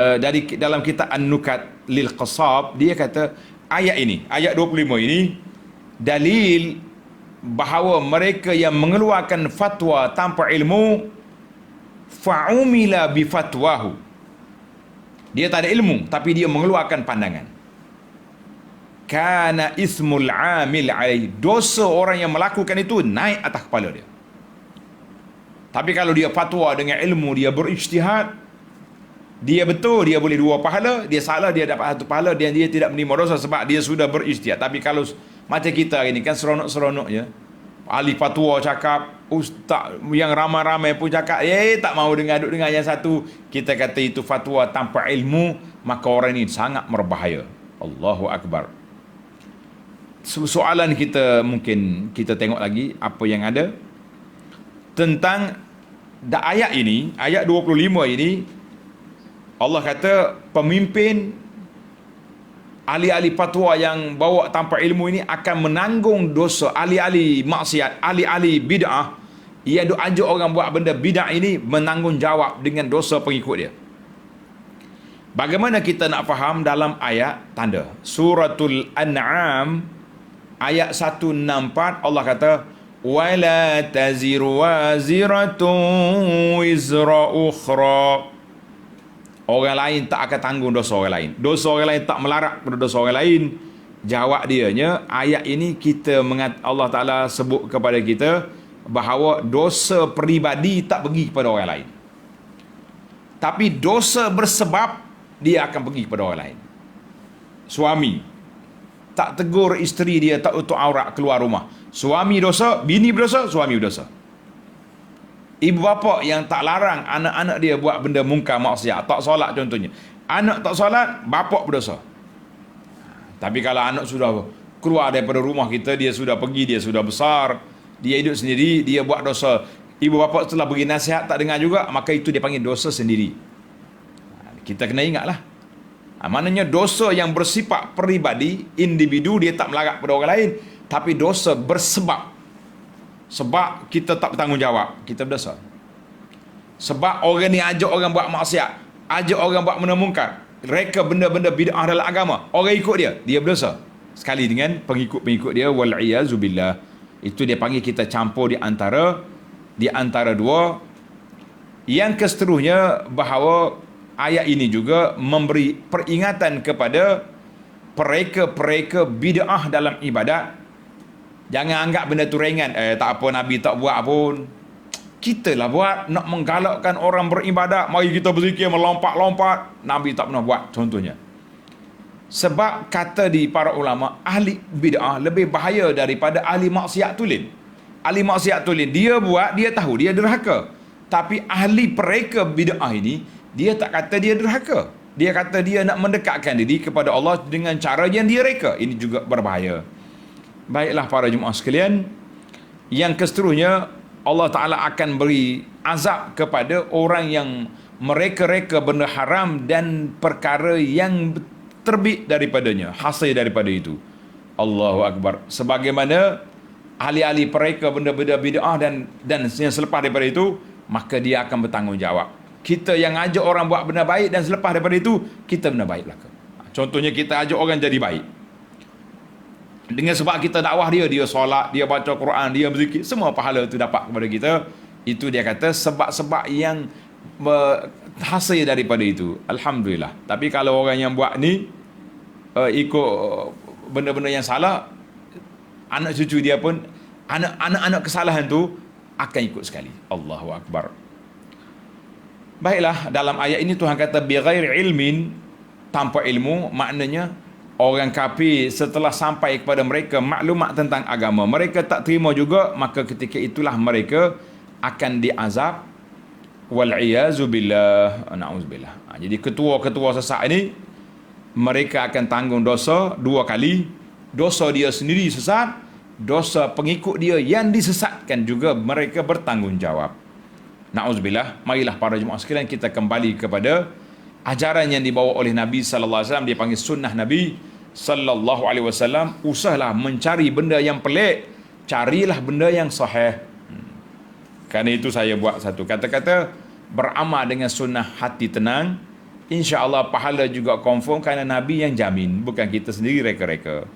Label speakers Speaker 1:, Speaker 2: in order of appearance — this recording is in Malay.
Speaker 1: dari dalam kitab An-Nukat lil Qasab, dia kata ayat ini, ayat 25 ini dalil bahawa mereka yang mengeluarkan fatwa tanpa ilmu fa'umila bi fatwahu, dia tak ada ilmu tapi dia mengeluarkan pandangan, kana ismul amil alaihi, dosa orang yang melakukan itu naik atas kepala dia. Tapi kalau dia fatwa dengan ilmu, dia berijtihad, dia betul, dia boleh 2 pahala, dia salah, dia dapat 1 pahala, dan dia tidak menerima dosa sebab dia sudah berijtihad. Tapi kalau macam kita hari ni kan seronok-seronok je, ahli fatwa cakap, ustaz yang ramai-ramai pun cakap, tak mau duduk dengan yang satu, kita kata itu fatwa tanpa ilmu, maka orang ini sangat berbahaya. Allahu Akbar. Soalan kita, mungkin kita tengok lagi apa yang ada tentang ayat ini, ayat 25 ini. Allah kata pemimpin ahli-ahli fatwa yang bawa tanpa ilmu ini akan menanggung dosa. Ahli-ahli maksiat, ahli-ahli bid'ah yang ajak orang buat benda bid'ah ini menanggung jawab dengan dosa pengikut dia. Bagaimana kita nak faham dalam ayat tanda Suratul An'am ayat 164, Allah kata wala taziru waziratun wizra ukhra. Orang lain tak akan tanggung dosa orang lain. Dosa orang lain tak melarat pada dosa orang lain. Jawab dianya, ayat ini Allah Ta'ala sebut kepada kita bahawa dosa peribadi tak pergi kepada orang lain, tapi dosa bersebab dia akan pergi kepada orang lain. Suami tak tegur isteri dia, tak tutup aurat keluar rumah, suami dosa. Bini berdosa, suami berdosa. Ibu bapa yang tak larang anak-anak dia buat benda mungkar maksiat, tak solat contohnya, anak tak solat, bapa berdosa. Tapi kalau anak sudah keluar daripada rumah kita, dia sudah pergi, dia sudah besar, dia hidup sendiri, dia buat dosa, ibu bapa setelah bagi nasihat tak dengar juga, maka itu dia panggil dosa sendiri. Kita kena ingatlah, maknanya dosa yang bersifat peribadi, individu, dia tak melarat pada orang lain, tapi dosa bersebab. Sebab kita tak bertanggungjawab, kita berdosa. Sebab orang ni ajak orang buat maksiat, ajak orang buat benda mungkar, reka benda-benda bid'ah dalam agama, orang ikut dia berdosa. Sekali dengan pengikut-pengikut dia, wal'iyazubillah. Itu dia panggil kita campur di antara dua. Yang keseterusnya, bahawa ayat ini juga memberi peringatan kepada pereka-pereka bid'ah dalam ibadat. Jangan anggap benda tu ringan. Tak apa, Nabi tak buat pun, kita lah buat. Nak menggalakkan orang beribadat, mari kita berzikir melompat-lompat, Nabi tak pernah buat contohnya. Sebab kata di para ulama, ahli bid'ah lebih bahaya daripada ahli maksiat tulen. Ahli maksiat tulen, dia buat, dia tahu, dia derhaka. Tapi ahli pereka bid'ah ini, dia tak kata dia derhaka, dia kata dia nak mendekatkan diri kepada Allah dengan cara yang dia reka. Ini juga berbahaya. Baiklah para jemaah sekalian, yang keseterusnya, Allah Ta'ala akan beri azab kepada orang yang mereka-reka benda haram dan perkara yang terbit daripadanya, hasil daripada itu. Allahu Akbar. Sebagaimana ahli-ahli pereka benda-benda bid'ah dan yang selepas daripada itu, maka dia akan bertanggungjawab. Kita yang ajak orang buat benda baik, dan selepas daripada itu kita benda baik belaka. Contohnya kita ajak orang jadi baik, dengan sebab kita dakwah dia solat, dia baca Quran, dia berzikir, semua pahala itu dapat kepada kita. Itu dia kata sebab-sebab yang hasil daripada itu. Alhamdulillah. Tapi kalau orang yang buat ni ikut benda-benda yang salah, anak cucu dia pun, anak-anak kesalahan tu akan ikut sekali. Allahu Akbar. Baiklah, dalam ayat ini Tuhan kata bighairi ilmin, tanpa ilmu, maknanya orang kafir setelah sampai kepada mereka maklumat tentang agama, mereka tak terima juga, maka ketika itulah mereka akan diazab. Wal'iyazubillah, na'udzubillah. Jadi ketua-ketua sesat ini, mereka akan tanggung dosa 2 kali. Dosa dia sendiri sesat, dosa pengikut dia yang disesatkan juga mereka bertanggungjawab. Na'udzubillah. Marilah para jemaah sekalian, kita kembali kepada ajaran yang dibawa oleh Nabi sallallahu alaihi wasallam. Dia panggil sunnah Nabi sallallahu alaihi wasallam. Usahlah mencari benda yang pelik, carilah benda yang sahih. Kerana itu saya buat satu kata-kata, beramal dengan sunnah hati tenang, insya Allah pahala juga confirm, kerana Nabi yang jamin, bukan kita sendiri reka-reka.